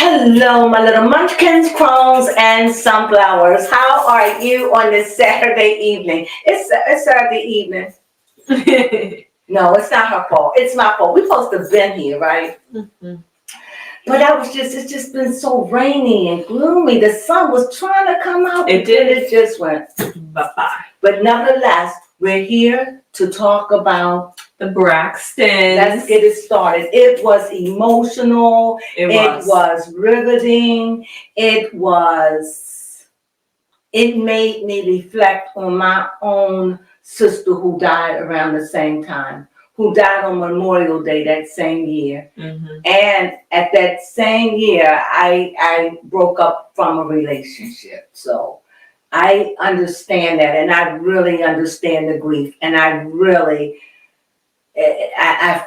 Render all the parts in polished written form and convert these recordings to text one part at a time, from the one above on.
Hello, my little munchkins, crones, and sunflowers. How are you on this Saturday evening? It's Saturday evening. No, it's not her fault. It's my fault. We're supposed to have been here, right? Mm-hmm. But it's just been so rainy and gloomy. The sun was trying to come out. It did. It just went bye-bye. But nevertheless, we're here to talk about the Braxtons. Let's get it started. It was emotional. It was riveting. It made me reflect on my own sister who died around the same time, who died on Memorial Day that same year. Mm-hmm. And at that same year, I broke up from a relationship. So I understand that, and I really understand the grief, and I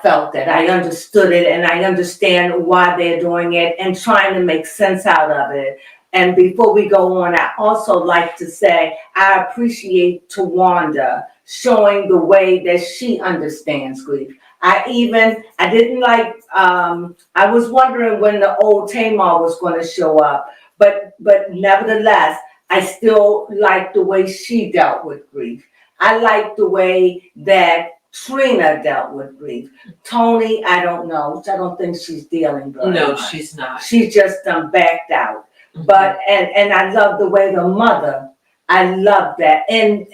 felt that. I understood it, and I understand why they're doing it and trying to make sense out of it. And before we go on, I also like to say I appreciate Tawanda showing the way that she understands grief. I didn't like, I was wondering when the old Tamar was going to show up, but nevertheless, I still like the way she dealt with grief. I like the way that Trina dealt with grief. Tony, I don't know. I don't think she's dealing very much. She's not. She's just backed out. Mm-hmm. But and I love the way the mother. I love that, and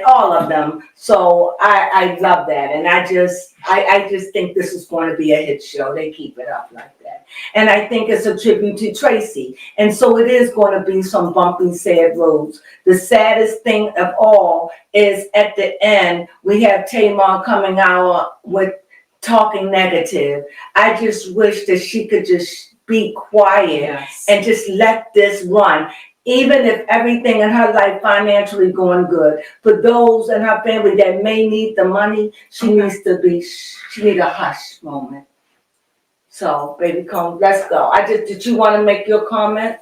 all of them. So I love that, and I just think this is going to be a hit show. They keep it up like that, and I think it's a tribute to Tracy, and so it is going to be some bumpy, sad roads. The saddest thing of all is at the end we have Tamar coming out with talking negative. I just wish that she could just be quiet and just let this run. Even if everything in her life financially going good, for those in her family that may need the money, she need a hush moment. So, baby, come, let's go. Did you want to make your comment?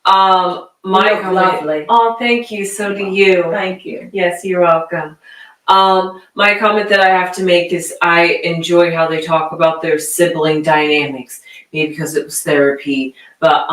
My comment. Lovely. Oh, thank you. So do you. Thank you. Yes, you're welcome. My comment that I have to make is I enjoy how they talk about their sibling dynamics, maybe because it was therapy, but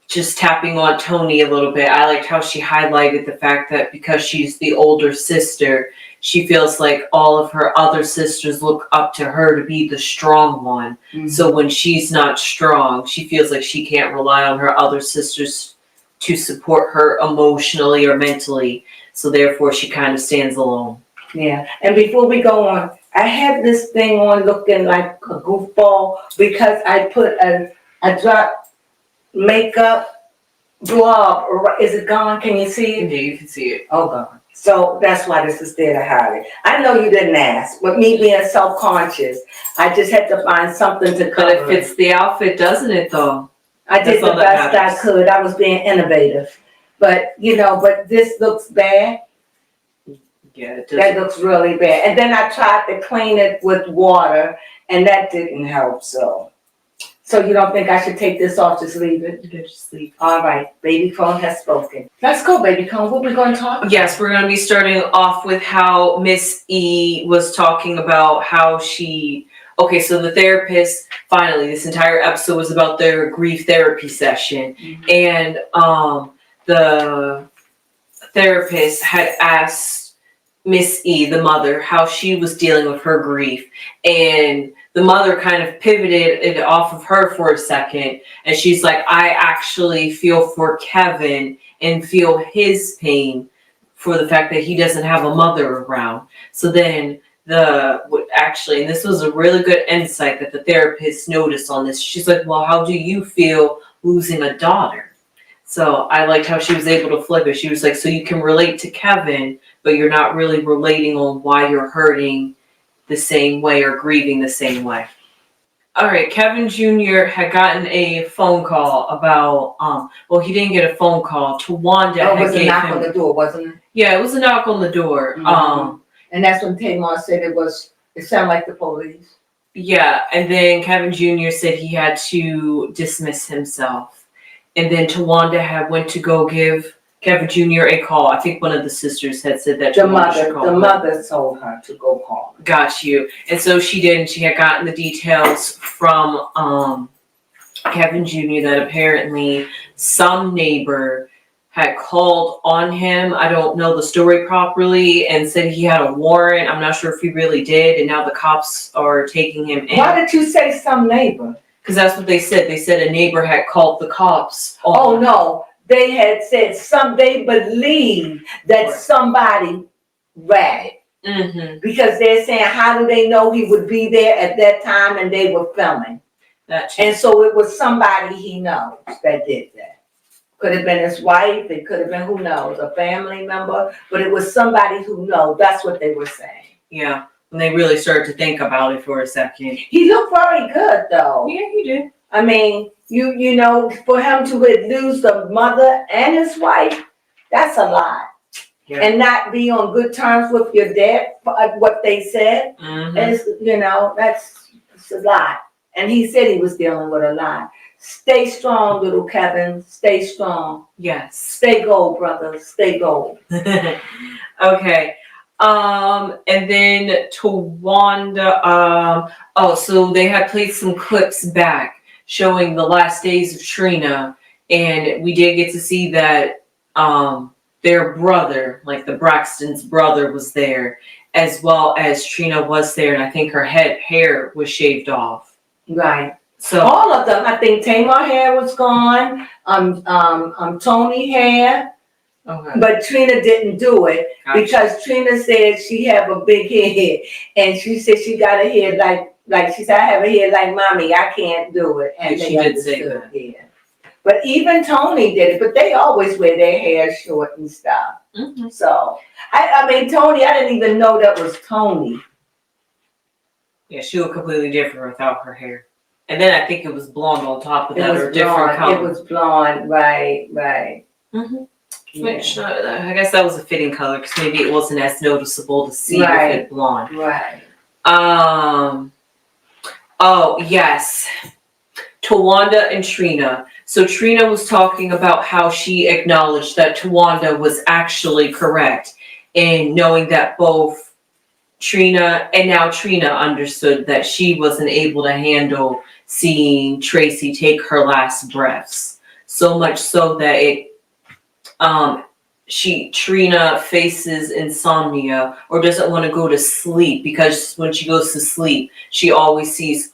just tapping on Tony a little bit, I liked how she highlighted the fact that because she's the older sister, she feels like all of her other sisters look up to her to be the strong one. Mm-hmm. So when she's not strong, she feels like she can't rely on her other sisters to support her emotionally or mentally. So therefore, she kind of stands alone. Yeah. And before we go on, I had this thing on looking like a goofball because I put a drop makeup blob. Is it gone? Can you see it? Yeah, you can see it. Oh, gone. So that's why this is there to hide it. I know you didn't ask, but me being self-conscious, I just had to find something to cover. But it fits the outfit, doesn't it, though? I did the best I could. I was being innovative. But, but this looks bad. Yeah, it does. That looks really bad. And then I tried to clean it with water, and that didn't help, So you don't think I should take this off, just leave it? You just leave. All right, Baby Crone has spoken. Let's go, Baby Crone. What are we going to talk about? Yes, we're going to be starting off with how Miss E was talking about how okay, so the therapist, finally, this entire episode was about their grief therapy session. Mm-hmm. And the therapist had asked Miss E, the mother, how she was dealing with her grief. And the mother kind of pivoted it off of her for a second. And she's like, I actually feel for Kevin and feel his pain for the fact that he doesn't have a mother around. So then and this was a really good insight that the therapist noticed on this. She's like, well, how do you feel losing a daughter? So I liked how she was able to flip it. She was like, so you can relate to Kevin, but you're not really relating on why you're hurting the same way or grieving the same way. All right, Kevin Jr. had gotten a phone call about, he didn't get a phone call. Tawanda it was a knock on the door, wasn't it? Yeah, it was a knock on the door. Mm-hmm. And that's when Tamar said it sounded like the police. Yeah, and then Kevin Jr. said he had to dismiss himself. And then Tawanda went to go give Kevin Jr. a call. I think one of the sisters had said that the mother told her to go call. Got you. And so she did, and she had gotten the details from Kevin Jr. that apparently some neighbor had called on him. I don't know the story properly, and said he had a warrant. I'm not sure if he really did, and now the cops are taking him in. Why did you say some neighbor? Because that's what they said. They said a neighbor had called the cops on. Oh no, they had said they believe that Right. somebody ratted. Mm-hmm. Because they're saying, how do they know he would be there at that time, and they were filming? And so it was somebody he knows that did that. Could have been his wife, it could have been, who knows, a family member, but it was somebody who knows. That's what they were saying. Yeah, when they really started to think about it for a second. He looked very good though. Yeah, he did. I mean, you know, for him to lose the mother and his wife, that's a lot. Yeah. And not be on good terms with your dad, what they said, is, you know, it's a lot. And he said he was dealing with a lot. Stay strong, little Kevin. Stay strong. Yes. Stay gold, brother. Stay gold. Okay. And then Tawanda, so they had played some clips back showing the last days of Trina, and we did get to see that their brother, like the Braxtons' brother, was there, as well as Trina was there, and I think her hair was shaved off. Right. So all of them. I think Tamar hair was gone. Tony hair. Okay. But Trina didn't do it. Gotcha. Because Trina said she have a big head, and she said she got a head like she said, I have a head like mommy. I can't do it. And she did say that. Yeah. But even Tony did it. But they always wear their hair short and stuff. Mm-hmm. So I mean, Tony, I didn't even know that was Tony. Yeah, she looked completely different without her hair. And then I think it was blonde on top of that, or different color. It was blonde, right. Mm-hmm. Yeah. Which I guess that was a fitting color, because maybe it wasn't as noticeable to see with it blonde. Right. Oh yes, Tawanda and Trina. So Trina was talking about how she acknowledged that Tawanda was actually correct in knowing that both Trina understood that she wasn't able to handle seeing Tracy take her last breaths. So much so that Trina faces insomnia, or doesn't want to go to sleep, because when she goes to sleep, she always sees,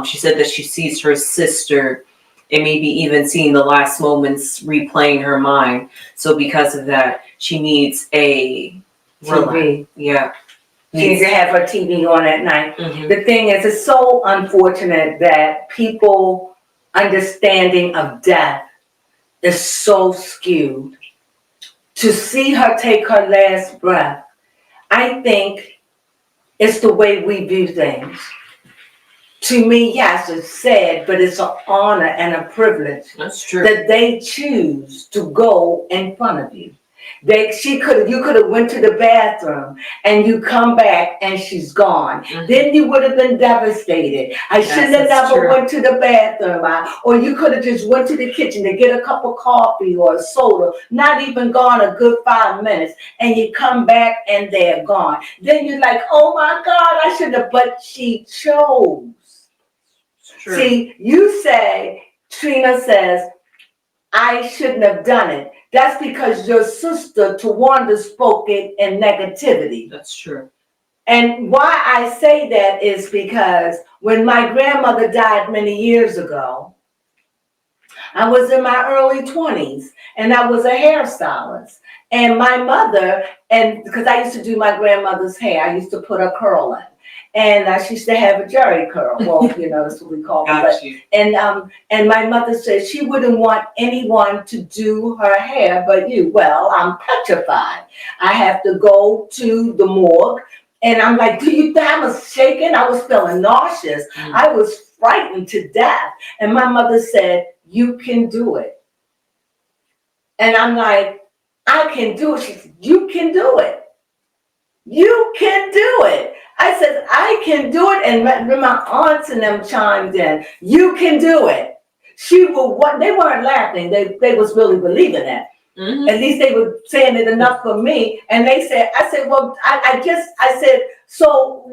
she said that she sees her sister, and maybe even seeing the last moments replaying her mind. So because of that, she needs a TV. Yeah. She needs to have her TV on at night. Mm-hmm. The thing is, it's so unfortunate that people understanding of death is so skewed. To see her take her last breath, I think it's the way we view things. To me, yes, it's sad, but it's an honor and a privilege. That's true. That they choose to go in front of you. You could have went to the bathroom and you come back and she's gone. Mm-hmm. Then you would have been devastated. I shouldn't have never went to the bathroom. Or you could have just went to the kitchen to get a cup of coffee or a soda, not even gone a good 5 minutes, and you come back and they're gone. Then you're like, oh my God, I should have, but she chose. True. See, you say, Trina says, I shouldn't have done it. That's because your sister, Tawanda, spoke it in negativity. That's true. And why I say that is because when my grandmother died many years ago, I was in my early 20s, and I was a hairstylist. And my mother, and because I used to do my grandmother's hair, I used to put a curl in. And she used to have a jerry curl. Well, you know, that's what we call it. And my mother said she wouldn't want anyone to do her hair but you. Well, I'm petrified. I have to go to the morgue. And I'm like, do you think I was shaking? I was feeling nauseous. Mm-hmm. I was frightened to death. And my mother said, you can do it. And I'm like, I can do it. She said, you can do it. You can do it. I said, I can do it. And my aunts and them chimed in. You can do it. They weren't laughing. They was really believing that. Mm-hmm. At least they were saying it enough for me. And I said, well, I said, so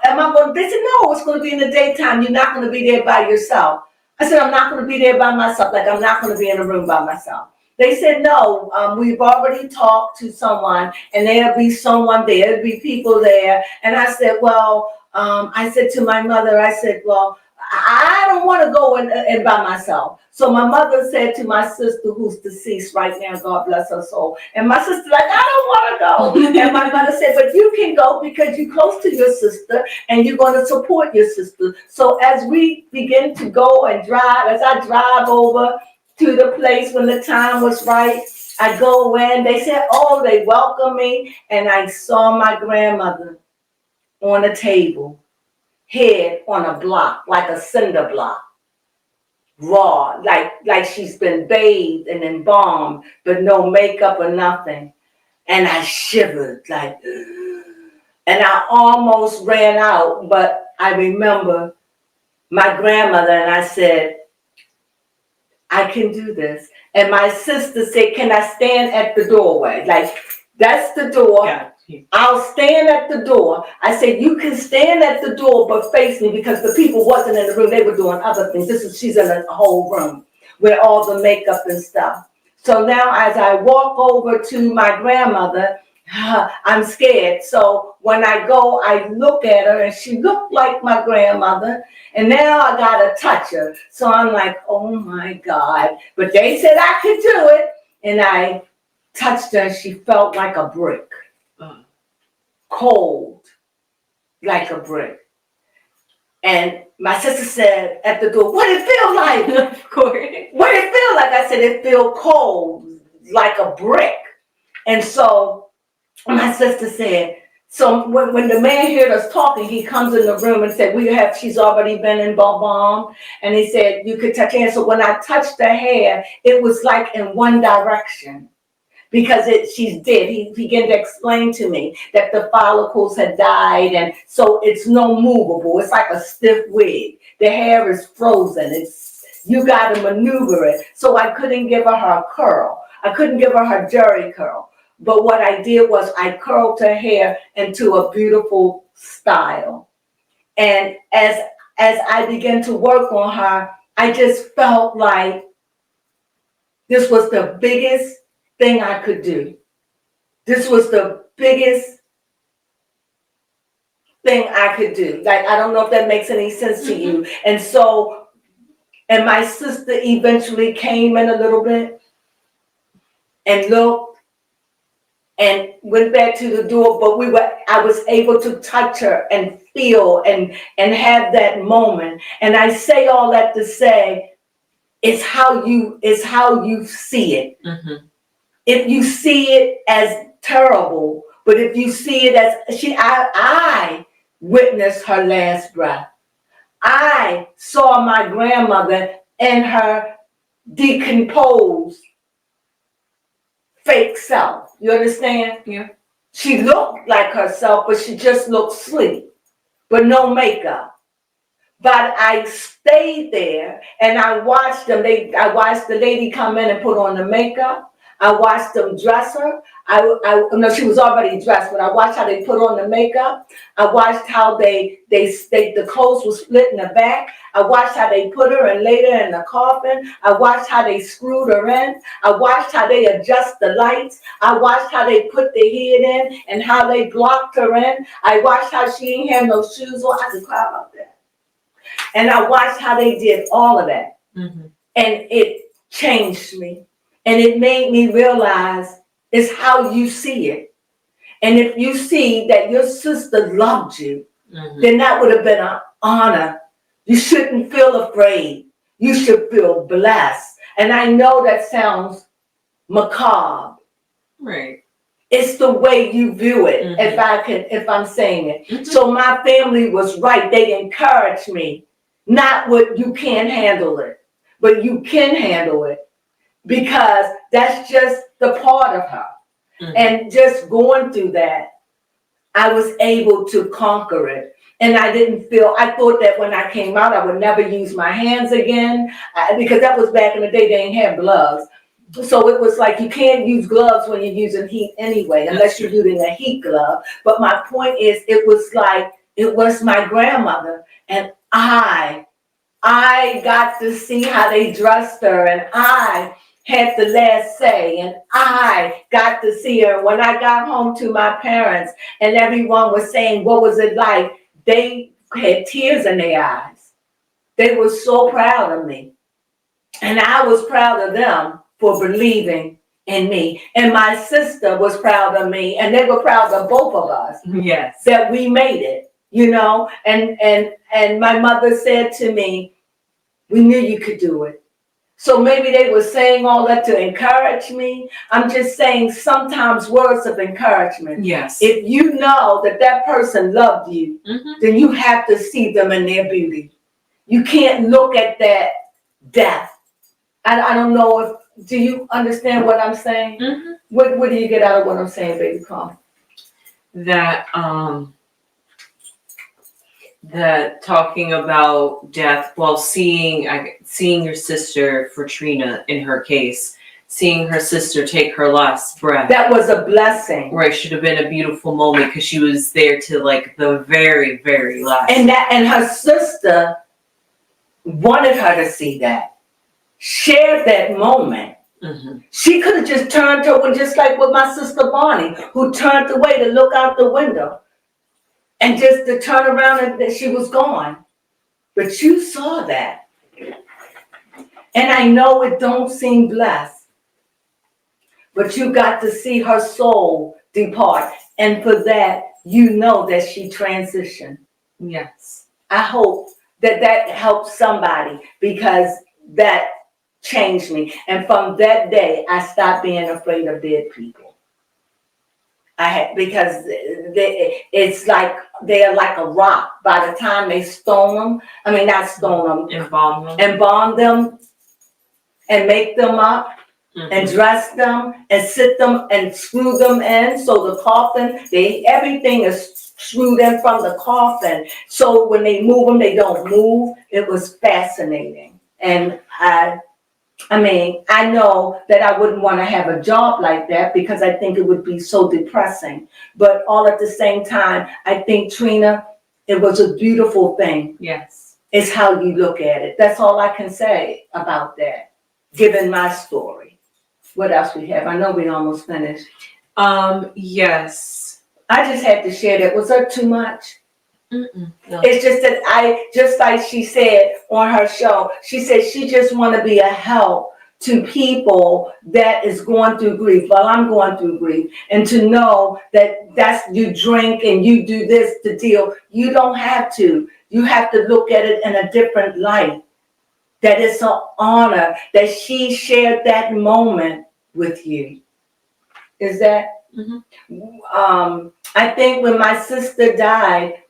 am I going? They said, no, it's going to be in the daytime. You're not going to be there by yourself. I said, I'm not going to be there by myself. Like, I'm not going to be in a room by myself. They said, no, we've already talked to someone and there'll be someone there, there'll be people there. And I said, well, I said to my mother, I said, well, I don't want to go in by myself. So my mother said to my sister, who's deceased right now, God bless her soul. And my sister like, I don't want to go. And my mother said, but you can go because you're close to your sister and you're going to support your sister. So as we begin to go and drive, as I drive over to the place when the time was right, I go in, they said, oh, they welcomed me. And I saw my grandmother on a table, head on a block, like a cinder block, raw, like she's been bathed and embalmed, but no makeup or nothing. And I shivered, like, and I almost ran out, but I remember my grandmother, and I said, I can do this. And my sister said, can I stand at the doorway? Like, that's the door. Yeah. I'll stand at the door. I said, you can stand at the door, but face me, because the people wasn't in the room. They were doing other things. She's in a whole room with all the makeup and stuff. So now as I walk over to my grandmother, I'm scared. So when I go, I look at her and she looked like my grandmother. And now I gotta touch her. So I'm like, oh my God. But they said I could do it. And I touched her and she felt like a brick. Cold, like a brick. And my sister said at the door, what did it feel like? Of course. What did it feel like? I said, it felt cold, like a brick. And so my sister said, so when the man heard us talking, he comes in the room and said, she's already been in balm. And he said, you could touch her hair. So when I touched her hair, it was like in one direction. Because she's dead. He began to explain to me that the follicles had died, and so it's no movable. It's like a stiff wig. The hair is frozen. You got to maneuver it. So I couldn't give her a curl. I couldn't give her jerry curl. But what I did was I curled her hair into a beautiful style. And as I began to work on her, I just felt like this was the biggest thing I could do. This was the biggest thing I could do. Like, I don't know if that makes any sense to you. And so, and my sister eventually came in a little bit and looked and went back to the door, but I was able to touch her and feel and have that moment. And I say all that to say, it's how you see it. Mm-hmm. If you see it as terrible, but if you see it as I witnessed her last breath. I saw my grandmother in her decomposed fake self. You understand? Yeah. She looked like herself, but she just looked sleek, but no makeup. But I stayed there and I watched them. I watched the lady come in and put on the makeup. I watched them dress her. No, she was already dressed, but I watched how they put on the makeup. I watched how the clothes were split in the back. I watched how they put her and laid her in the coffin. I watched how they screwed her in. I watched how they adjust the lights. I watched how they put the head in and how they blocked her in. I watched how she didn't have no shoes on. I could cry about that. And I watched how they did all of that. Mm-hmm. And it changed me. And it made me realize it's how you see it. And if you see that your sister loved you, mm-hmm. then that would have been an honor. You shouldn't feel afraid. You should feel blessed. And I know that sounds macabre. Right. It's the way you view it, mm-hmm. if I'm saying it. Mm-hmm. So my family was right. They encouraged me. Not what you can't handle it, but you can handle it. Because that's just the part of her. Mm-hmm. And just going through that, I was able to conquer it. And I thought that when I came out, I would never use my hands again. Because that was back in the day, they didn't have gloves. So it was like you can't use gloves when you're using heat anyway, unless you're using a heat glove. But my point is, it was my grandmother, and I I got to see how they dressed her, and I had the last say, and I got to see her. When I got home to my parents and everyone was saying, what was it like? They had tears in their eyes. They were so proud of me. And I was proud of them for believing in me. And my sister was proud of me, and they were proud of both of us. Yes. That we made it, and my mother said to me, we knew you could do it. So maybe they were saying all that to encourage me. I'm just saying sometimes words of encouragement. Yes. If you know that that person loved you, then you have to see them in their beauty. You can't look at that death. I don't know if, do you understand what I'm saying? What do you get out of what I'm saying, baby Carl? That talking about death while seeing your sister, Fortrina, in her case, seeing her sister take her last breath. That was a blessing. Right, should have been a beautiful moment because she was there to like the very, very last. And her sister wanted her to see that, shared that moment. She could have just turned her, just like with my sister Bonnie, who turned away to look out the window. And just to turn around and she was gone. But you saw that. And I know it don't seem blessed. But you got to see her soul depart. And for that, you know that she transitioned. Yes. I hope that helps somebody, because that changed me. And from that day, I stopped being afraid of dead people. Because it's like they're like a rock. By the time they embalm them and make them up and dress them and sit them and screw them in. So the coffin, everything is screwed in from the coffin. So when they move them, they don't move. It was fascinating. And I know that I wouldn't want to have a job like that, because I think it would be so depressing. But all at the same time, I think, Trina, it was a beautiful thing. Yes. It's how you look at it. That's all I can say about that, given my story. What else we have? I know we almost finished. Yes. I just had to share that. Was that too much? No. It's just that just like she said on her show, she said she just want to be a help to people that is going through grief while I'm going through grief, and to know that's you drink and you do this to deal. You don't have to. You have to look at it in a different light. That it's an honor that she shared that moment with you. Is that? I think when my sister died,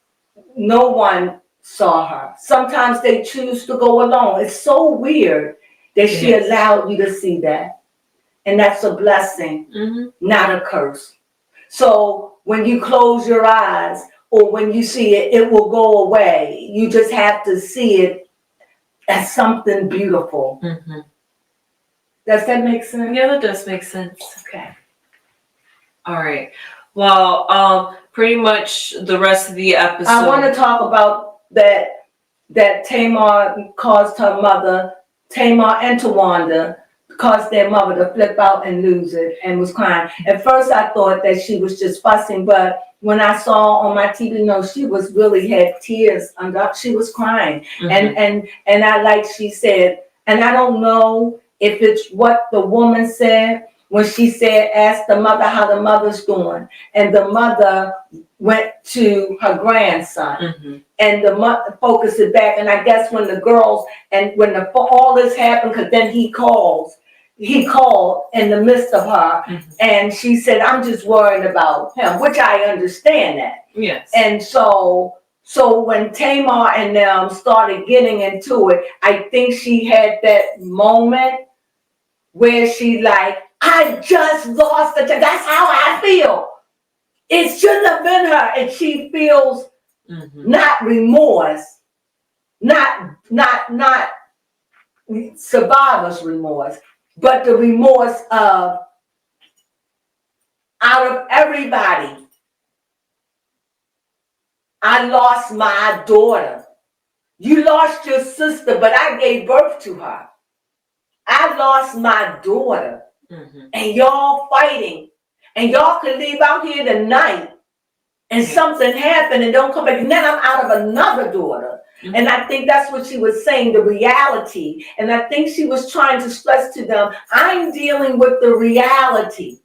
no one saw her. Sometimes they choose to go alone. It's so weird that she allowed you to see that. And that's a blessing, not a curse. So when you close your eyes or when you see it, it will go away. You just have to see it as something beautiful. Does that make sense? Yeah, that does make sense. Okay. All right. Well, pretty much the rest of the episode. I want to talk about that Tamar caused her mother, Tamar and Tawanda, caused their mother to flip out and lose it and was crying. At first I thought that she was just fussing, but when I saw on my TV, no, she was really had tears under, she was crying. And I, like she said, and I don't know if it's what the woman said, when she said, ask the mother how the mother's doing. And the mother went to her grandson. And the mother focused it back. And I guess when the girls, and when all this happened, because then he called in the midst of her. And she said, I'm just worried about him, which I understand that. Yes. And so when Tamar and them started getting into it, I think she had that moment where she like, I just lost the child. That's how I feel. It shouldn't have been her. And she feels not remorse, not survivor's remorse, but the remorse of, out of everybody, I lost my daughter. You lost your sister, but I gave birth to her. I lost my daughter. And y'all fighting. And y'all could leave out here tonight and something happened and don't come back. And then I'm out of another daughter. And I think that's what she was saying, the reality. And I think she was trying to stress to them, I'm dealing with the reality.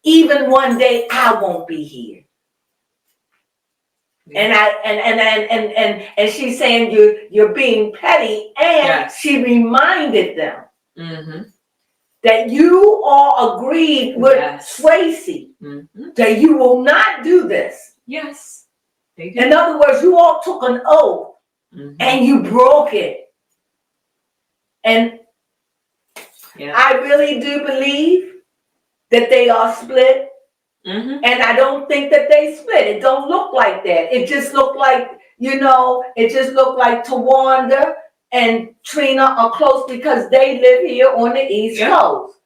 Even one day I won't be here. And she's saying you're being petty, and she reminded them that you all agreed with Tracy that you will not do this. Yes, they did. In other words, you all took an oath and you broke it. And I really do believe that they are split. And I don't think that they split. It don't look like that. It just looked like, it just looked like Tawanda and Trina are close because they live here on the East Coast.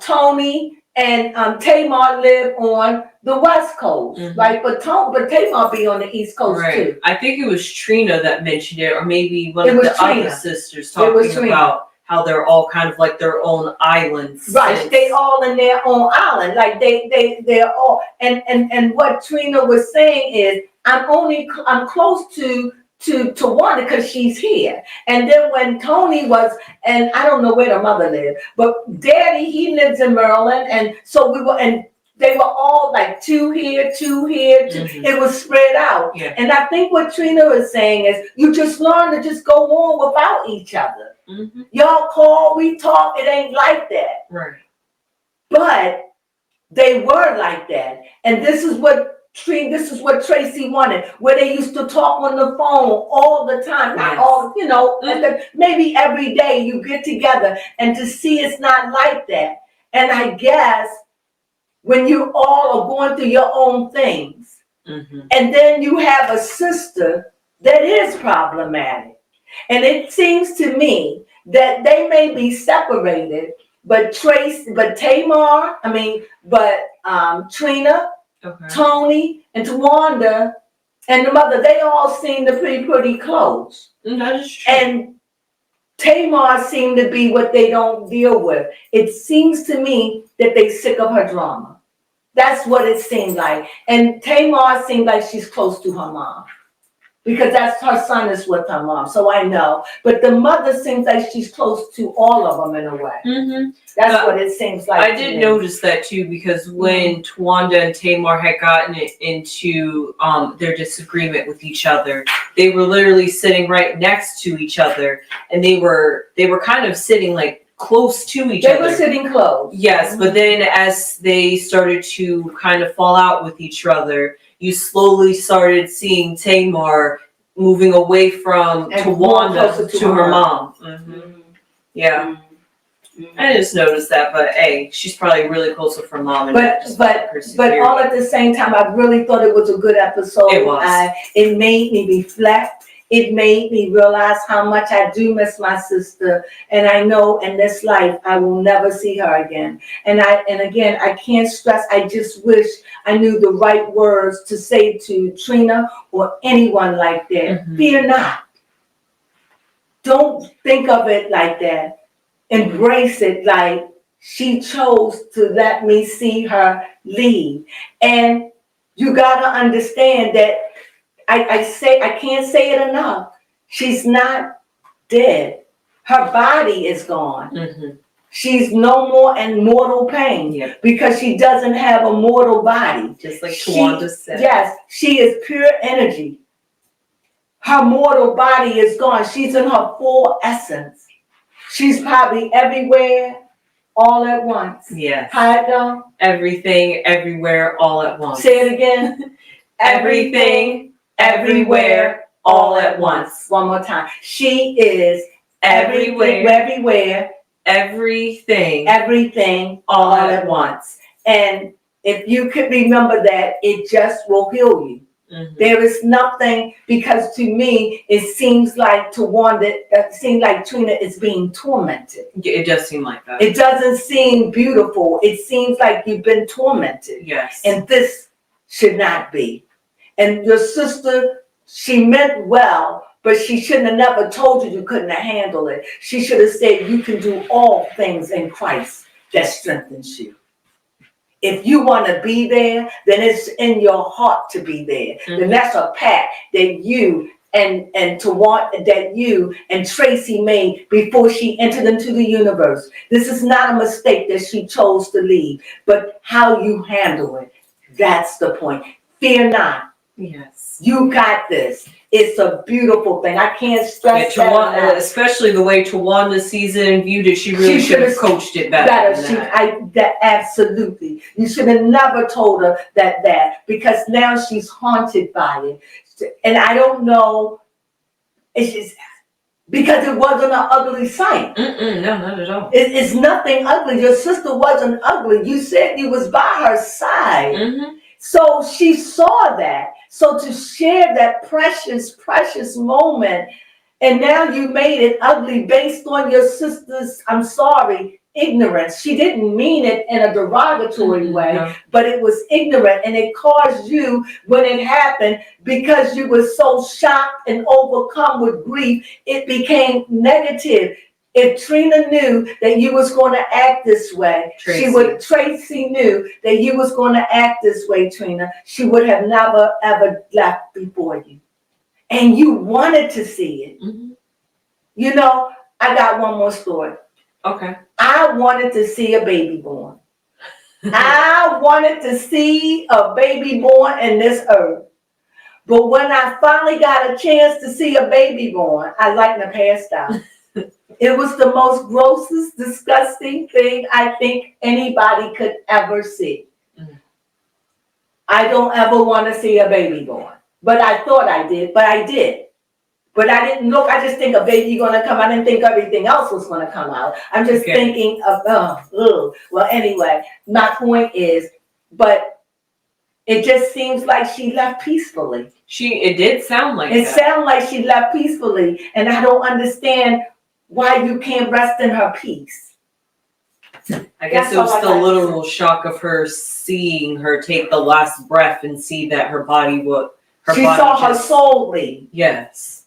Tony and Tamar live on the West Coast, right? But Tamar be on the East Coast too. I think it was Trina that mentioned it, or maybe one of the other sisters talking about how they're all kind of like their own islands. Right, they all in their own island. Like they're all, and what Trina was saying is, I'm close to Wanda because she's here. And then when Tony was, and I don't know where the mother lived, but Daddy, he lives in Maryland, and so they were all like two here, two. It was spread out. And I think what Trina was saying is, you just learn to just go on without each other. Y'all call, we talk, it ain't like that. Right. But they were like that. And this is what Tracy wanted, where they used to talk on the phone all the time. Not all, maybe every day you get together, and to see it's not like that. And I guess when you all are going through your own things, and then you have a sister that is problematic. And it seems to me that they may be separated, but Tamar, Trina, Tony, and Tawanda, and the mother, they all seem to be pretty close. That is true. And Tamar seemed to be what they don't deal with. It seems to me that they're sick of her drama. That's what it seemed like. And Tamar seemed like she's close to her mom, because that's her son is with her mom. So I know. But the mother seems like she's close to all of them in a way. That's what it seems like. I did notice that too, because when Tawanda and Tamar had gotten into their disagreement with each other, they were literally sitting right next to each other, and they were kind of sitting like close to each other. They were sitting close. Yes, but then as they started to kind of fall out with each other, you slowly started seeing Tamar moving away from Tawanda to her mom. Yeah. I just noticed that, but hey, she's probably really close with her mom. And but all at the same time, I really thought it was a good episode. It was. It made me reflect. It made me realize how much I do miss my sister, and I know in this life I will never see her again. And again, I can't stress. I just wish I knew the right words to say to Trina or anyone like that. Fear not. Don't think of it like that. Embrace it like she chose to let me see her leave. And you gotta understand that I can't say it enough. She's not dead. Her body is gone. She's no more in mortal pain because she doesn't have a mortal body. Just like Tawanda said. Yes, she is pure energy. Her mortal body is gone. She's in her full essence. She's probably everywhere, all at once. Yes. How it go? Everything, everywhere, all at once. Say it again. Everything, everywhere, all at once. One more time. She is everywhere, everything, all at once. And if you could remember that, it just will heal you. There is nothing, because to me, it seems like Trina is being tormented. It does seem like that. It doesn't seem beautiful. It seems like you've been tormented. Yes. And this should not be. And your sister, she meant well, but she shouldn't have never told you couldn't handle it. She should have said you can do all things in Christ that strengthens you. If you want to be there, then it's in your heart to be there. Then that's a pact that you and you and Tracy made before she entered into the universe. This is not a mistake that she chose to leave, but how you handle it. That's the point. Fear not. Yes. You got this. It's a beautiful thing. I can't stress that enough. Especially the way Tawanda sees it and viewed it, she really should have coached it better. Absolutely. You should have never told her that because now she's haunted by it. And I don't know, it's just because it wasn't an ugly sight. No, not at all. It's nothing ugly. Your sister wasn't ugly. You said you was by her side. So she saw that. So to share that precious, precious moment, and now you made it ugly based on your sister's, I'm sorry, ignorance. She didn't mean it in a derogatory way, but it was ignorant, and it caused you, when it happened, because you were so shocked and overcome with grief, it became negative. If Trina knew that you was going to act this way, Tracy knew that you was going to act this way, Trina, she would have never, ever left before you. And you wanted to see it. You know, I got one more story. Okay. I wanted to see a baby born. I wanted to see a baby born in this earth. But when I finally got a chance to see a baby born, I like to pass out. It was the most grossest, disgusting thing I think anybody could ever see. I don't ever want to see a baby born. But I thought I did, but I did. But I didn't look, I just think a baby going to come. I didn't think everything else was going to come out. I'm just thinking of, well, anyway, my point is, but it just seems like she left peacefully. It did sound like that. It sounded like she left peacefully, and I don't understand why you can't rest in her peace. I guess it was the literal shock of her seeing her take the last breath and see that her body would. She saw her soul leave. Yes.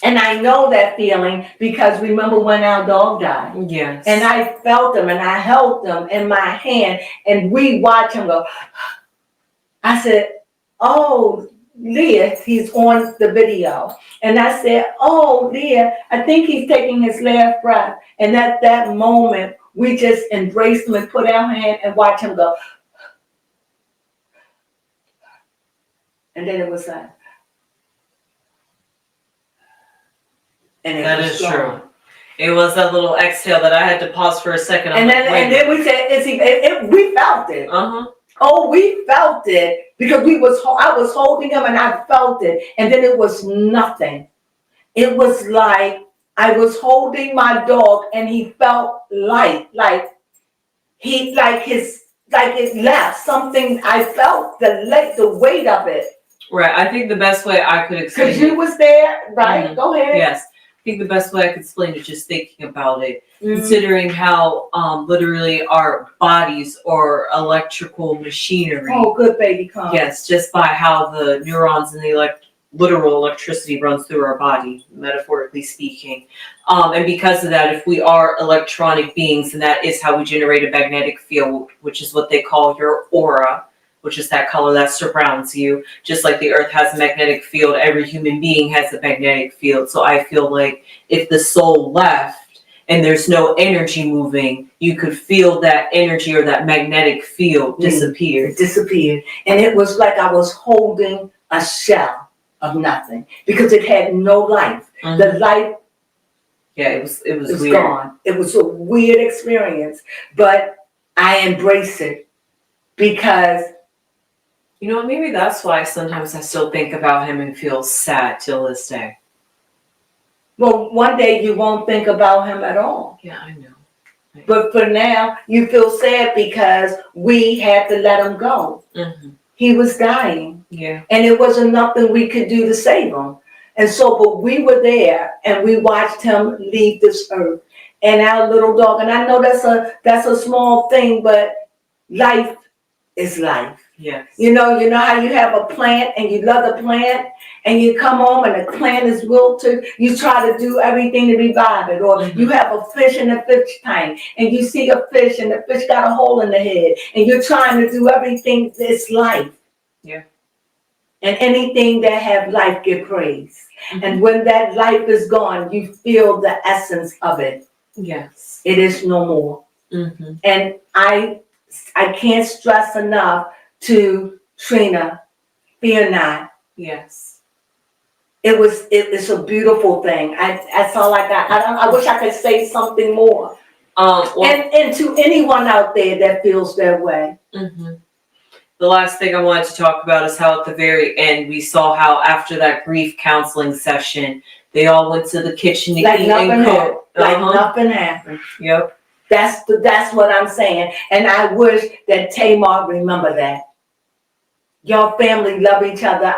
And I know that feeling because remember when our dog died? Yes. And I felt him and I held him in my hand and we watched him go. I said, oh, Leah, he's on the video. And I said, oh, Leah, I think he's taking his last breath. And at that moment, we just embraced him and put our hand and watched him go. And then it was like. And that is true. It was that little exhale that I had to pause for a second. And then we said, we felt it. Oh, we felt it because I was holding him and I felt it. And then it was nothing. It was like I was holding my dog and he felt light, like it left something. I felt the weight of it. Right. I think the best way I could explain it. Because you was there, right? Go ahead. Yes. I think the best way I could explain it, just thinking about it, considering how literally our bodies are electrical machinery. Oh, good baby, come. Yes, just by how the neurons and the literal electricity runs through our body, metaphorically speaking. And because of that, if we are electronic beings, and that is how we generate a magnetic field, which is what they call your aura, which is that color that surrounds you. Just like the earth has a magnetic field, every human being has a magnetic field. So I feel like if the soul left and there's no energy moving, you could feel that energy or that magnetic field disappear. It disappeared. And it was like I was holding a shell of nothing because it had no life. The life it was weird. Gone. It was a weird experience, but I embrace it because you know, maybe that's why sometimes I still think about him and feel sad till this day. Well, one day you won't think about him at all. Yeah, I know. But for now, you feel sad because we had to let him go. He was dying. Yeah. And it wasn't nothing we could do to save him. And so, but we were there and we watched him leave this earth. And our little dog, and I know that's a small thing, but life is life. Yes. You know how you have a plant and you love the plant and you come home and the plant is wilted, you try to do everything to revive it. Or you have a fish in a fish tank and you see a fish and the fish got a hole in the head and you're trying to do everything. It's life. Yeah. And anything that have life get praise. And when that life is gone, you feel the essence of it. Yes. It is no more. And I can't stress enough to Trina, fear not. Yes. It's a beautiful thing. That's all I got. I wish I could say something more. And to anyone out there that feels that way. The last thing I wanted to talk about is how at the very end we saw how after that grief counseling session, they all went to the kitchen to eat and cook. Like nothing happened. Yep. That's what I'm saying. And I wish that Tamar remember that. Your family love each other.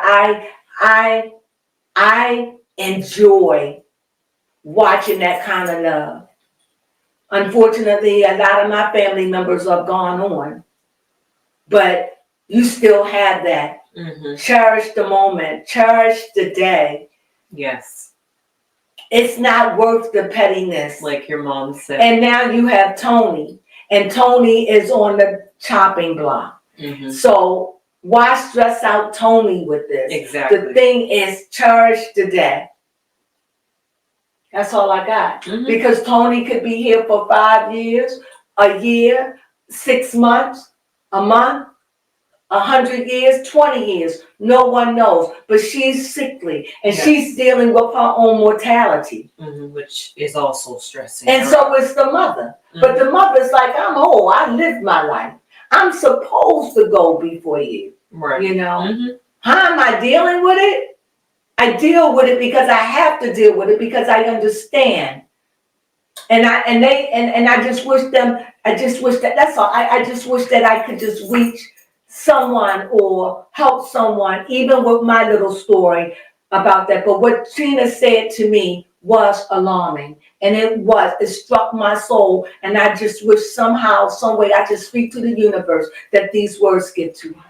I enjoy watching that kind of love. Unfortunately, a lot of my family members are gone on. But you still have that. Cherish the moment. Cherish the day. Yes. It's not worth the pettiness. Like your mom said. And now you have Tony. And Tony is on the chopping block. So why stress out Tony with this? Exactly. The thing is, cherish the day. That's all I got. Because Tony could be here for 5 years, a year, 6 months, a month, 100 years, 20 years. No one knows. But she's sickly and she's dealing with her own mortality. Which is also stressing. And so is the mother. But the mother's like, I'm old. I lived my life. I'm supposed to go before you. Right. You know? How am I dealing with it? I deal with it because I have to deal with it because I understand. And I just wish that's all. I just wish that I could just reach someone or help someone, even with my little story about that. But what Tina said to me was alarming. And it struck my soul. And I just wish somehow, some way, I just speak to the universe that these words get to her.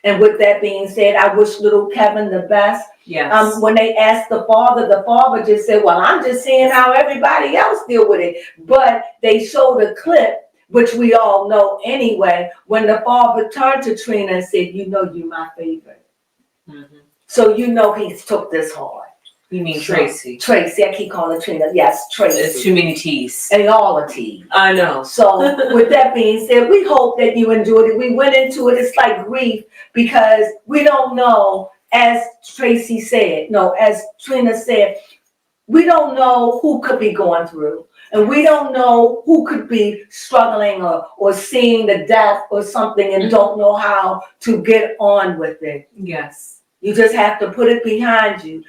And with that being said, I wish little Kevin the best. Yes. When they asked the father just said, well, I'm just seeing how everybody else deal with it. But they showed a clip, which we all know anyway, when the father turned to Trina and said, you know you're my favorite. So you know he took this hard. You mean Tracy? Tracy, I keep calling her Trina. Yes, Tracy. There's too many T's. And all the T's. I know. So with that being said, we hope that you enjoyed it. We went into it. It's like grief because we don't know, as Tracy said, no, as Trina said, we don't know who could be going through. And we don't know who could be struggling or seeing the death or something and don't know how to get on with it. Yes. You just have to put it behind you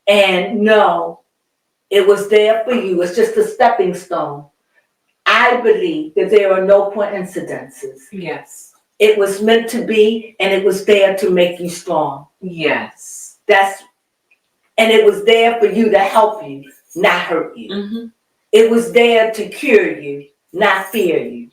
and know it was there for you. It's just a stepping stone. I believe that there are no coincidences. Yes. It was meant to be, and it was there to make you strong. Yes. And it was there for you to help you, not hurt you. It was there to cure you, not fear you.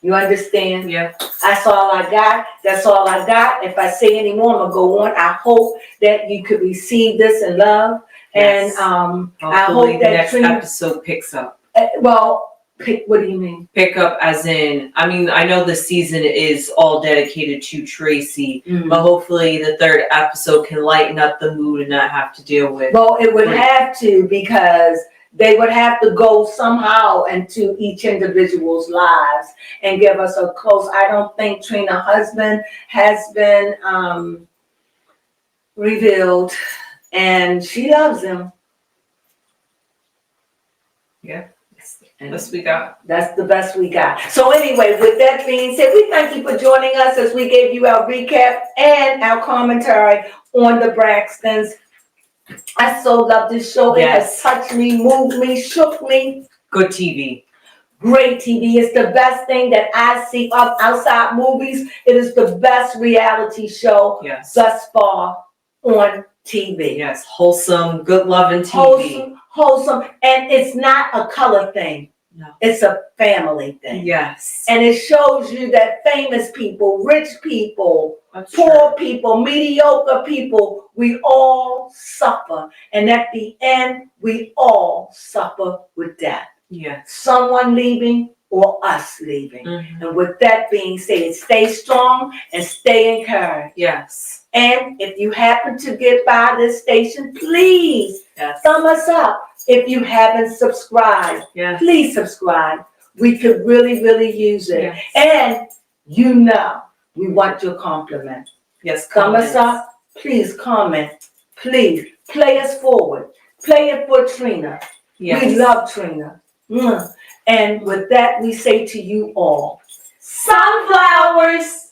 You understand? Yeah. That's all I got. That's all I got. If I say any more, I'm gonna go on. I hope that you could receive this in love. Yes. And hopefully I hope the that next episode picks up. What do you mean? Pick up as in, I mean, I know the season is all dedicated to Tracy, but hopefully the third episode can lighten up the mood and not have to deal with. Well, it would have to, because they would have to go somehow into each individual's lives and give us a close. I don't think Trina's husband has been revealed, and she loves him. Yeah. That's we got. That's the best we got. So anyway, with that being said, we thank you for joining us as we gave you our recap and our commentary on the Braxtons. I so love this show. It has touched me, moved me, shook me. Good TV. Great TV. It's the best thing that I see of outside movies. It is the best reality show thus far on TV. Yes, wholesome, good loving TV. Wholesome, and it's not a color thing. No. It's a family thing. Yes. And it shows you that famous people, rich people, That's poor people, mediocre people, we all suffer. And at the end, we all suffer with death. Yes. Someone leaving or us leaving. Mm-hmm. And with that being said, stay strong and stay encouraged. Yes. And if you happen to get by this station, please thumb us up. If you haven't subscribed, please subscribe. We could really, really use it. Yes. And you know, we want your compliment. Yes, Thumb us up. Please comment. Please play us forward. Play it for Trina. Yes. We love Trina. And with that, we say to you all, sunflowers.